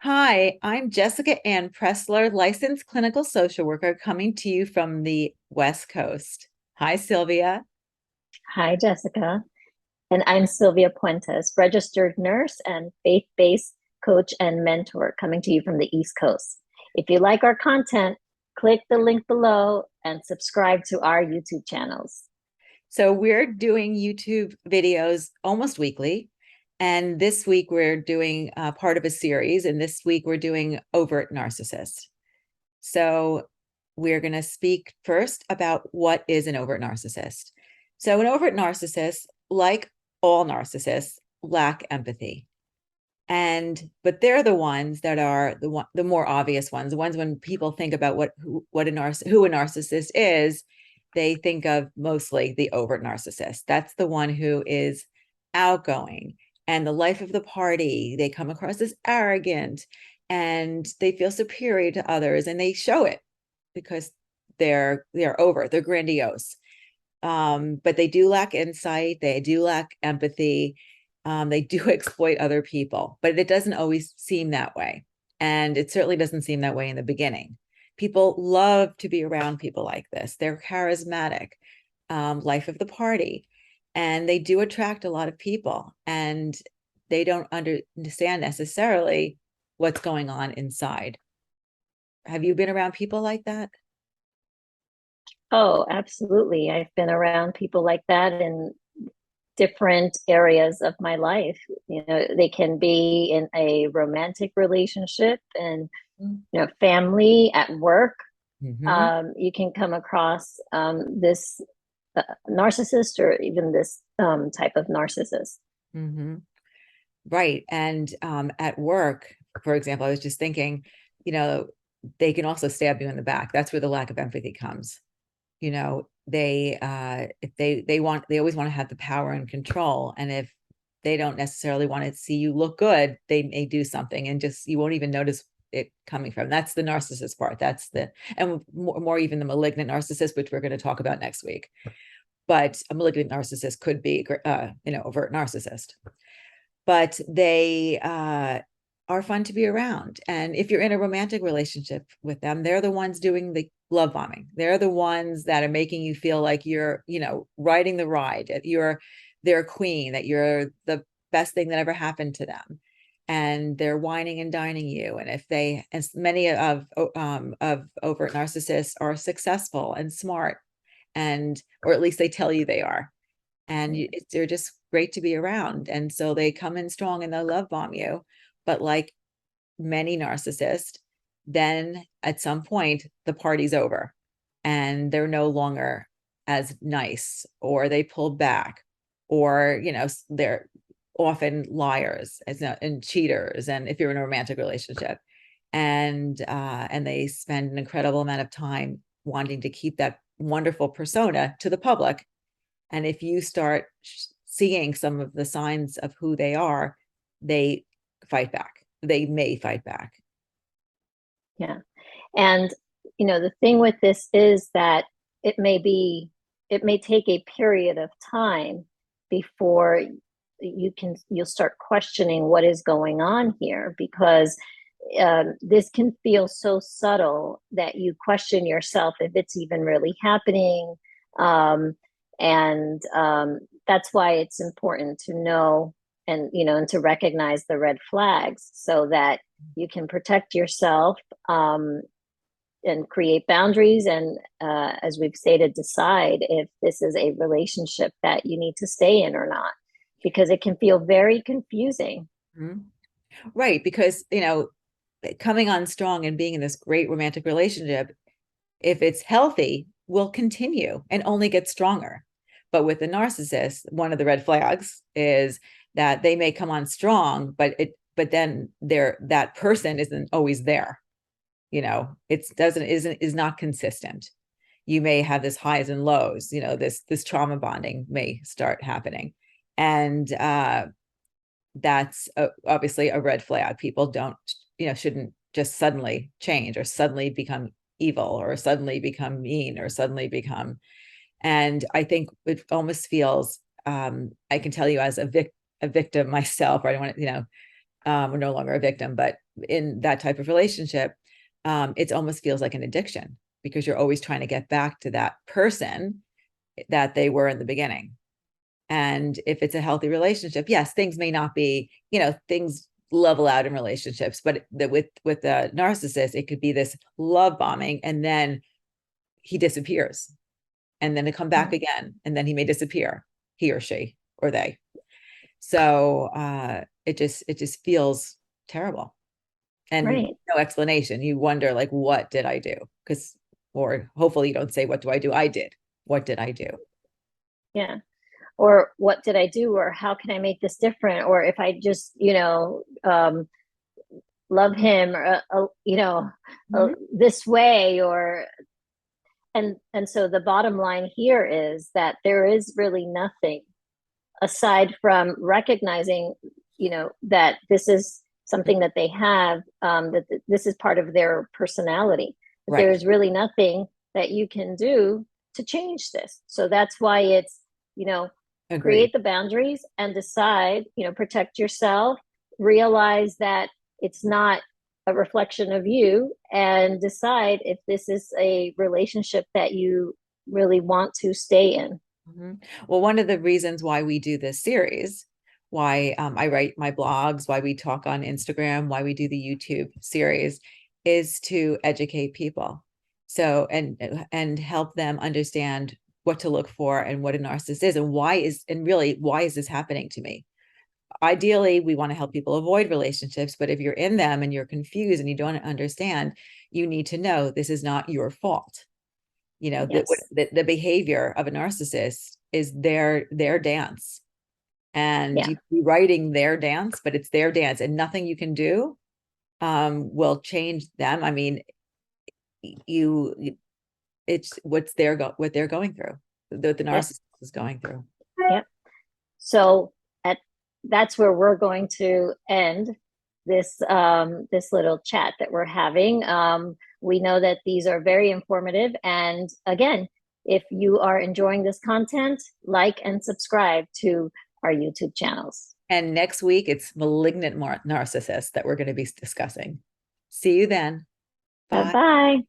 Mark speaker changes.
Speaker 1: Hi, I'm Jessica Ann Pressler, licensed clinical social worker coming to you from the West Coast. Hi, Sylvia.
Speaker 2: Hi, Jessica. And I'm Sylvia Puentes, registered nurse and faith-based coach and mentor coming to you from the East Coast. If you like our content, click the link below and subscribe to our YouTube channels.
Speaker 1: So we're doing YouTube videos almost weekly. And this week we're doing part of a series. And this week we're doing overt narcissist. So we're going to speak first about what is an overt narcissist. So an overt narcissist, like all narcissists, lack empathy. But they're the ones that are the more obvious ones, the ones when people think about who a narcissist is, they think of mostly the overt narcissist. That's the one who is outgoing and the life of the party. They come across as arrogant and they feel superior to others, and they show it because they're overt, they're grandiose. But they do lack insight, they do lack empathy, they do exploit other people, but it doesn't always seem that way. And it certainly doesn't seem that way in the beginning. People love to be around people like this. They're charismatic, life of the party, and they do attract a lot of people. And they don't understand necessarily what's going on inside. Have you been around people like that?
Speaker 2: Oh, absolutely. I've been around people like that in different areas of my life. They can be in a romantic relationship and, family, at work.
Speaker 1: Mm-hmm.
Speaker 2: You can come across this narcissist or even this type of narcissist.
Speaker 1: Mm-hmm. Right. And at work, for example, I was just thinking, you know, they can also stab you in the back. That's where the lack of empathy comes. They if they always want to have the power and control. And if they don't necessarily want to see you look good, they may do something and just you won't even notice it coming from. That's the narcissist part. And more even the malignant narcissist, which we're going to talk about next week. But a malignant narcissist could be overt narcissist, but they are fun to be around. And if you're in a romantic relationship with them, they're the ones doing the love bombing. They're the ones that are making you feel like you're, riding the ride, that you're their queen, that you're the best thing that ever happened to them. And they're whining and dining you. And as many of overt narcissists are successful and smart, or at least they tell you they are, and they're just great to be around. And so they come in strong and they'll love bomb you. But like many narcissists, then at some point the party's over and they're no longer as nice, or they pull back, or they're often liars and cheaters, and if you're in a romantic relationship, and they spend an incredible amount of time wanting to keep that wonderful persona to the public. And if you start seeing some of the signs of who they are, they fight back. They may fight back.
Speaker 2: Yeah. And, the thing with this is that it it may take a period of time before you'll start questioning what is going on here, because this can feel so subtle that you question yourself if it's even really happening. And that's why it's important to know and to recognize the red flags so that you can protect yourself, and create boundaries, and as we've stated, decide if this is a relationship that you need to stay in or not, because it can feel very confusing.
Speaker 1: Mm-hmm. Right. Because, coming on strong and being in this great romantic relationship, if it's healthy, will continue and only get stronger. But with the narcissist, one of the red flags is that they may come on strong, but then that person isn't always there. It doesn't isn't is not consistent. You may have this highs and lows. This trauma bonding may start happening, and that's obviously a red flag. People don't, shouldn't just suddenly change or suddenly become evil or suddenly become mean or suddenly become. And I think it almost feels, I can tell you as a victim myself, or I don't want to, we're no longer a victim, but in that type of relationship, it almost feels like an addiction because you're always trying to get back to that person that they were in the beginning. And if it's a healthy relationship, yes, things may not be, things level out in relationships, but with the narcissist, it could be this love bombing, and then he disappears, and then to come back again, and then he may disappear, he or she or they. So it just feels terrible, and
Speaker 2: Right.
Speaker 1: no explanation. You wonder, like, what did I do? Because, or hopefully you don't say, what do I do? I did. What did I do?
Speaker 2: Yeah. Or what did I do? Or how can I make this different? Or if I just, love him, or,
Speaker 1: Mhm.
Speaker 2: this way, or and so the bottom line here is that there is really nothing aside from recognizing, that this is something that they have, that this is part of their personality. But there
Speaker 1: Right.
Speaker 2: is really nothing that you can do to change this. So that's why it's, you know,
Speaker 1: Agreed.
Speaker 2: create the boundaries and decide, protect yourself, realize that it's not a reflection of you, and decide if this is a relationship that you really want to stay in.
Speaker 1: Mhm. Well, one of the reasons why we do this series, why I write my blogs, why we talk on Instagram, why we do the YouTube series, is to educate people. So, and help them understand what to look for and what a narcissist is, and really, why is this happening to me? Ideally, we want to help people avoid relationships, but if you're in them and you're confused and you don't understand, you need to know this is not your fault.
Speaker 2: Yes.
Speaker 1: The behavior of a narcissist is their dance, and
Speaker 2: Yeah.
Speaker 1: you be writing their dance, but it's their dance, and nothing you can do will change them. I mean, you it's what they're going through, the
Speaker 2: Yep.
Speaker 1: narcissist is going through.
Speaker 2: Yep. So at that's where we're going to end this little chat that we're having. We know that these are very informative, and again, if you are enjoying this content, like and subscribe to our YouTube channels.
Speaker 1: And next week it's malignant narcissists that we're going to be discussing. See you then.
Speaker 2: Bye
Speaker 1: Bye.
Speaker 2: bye.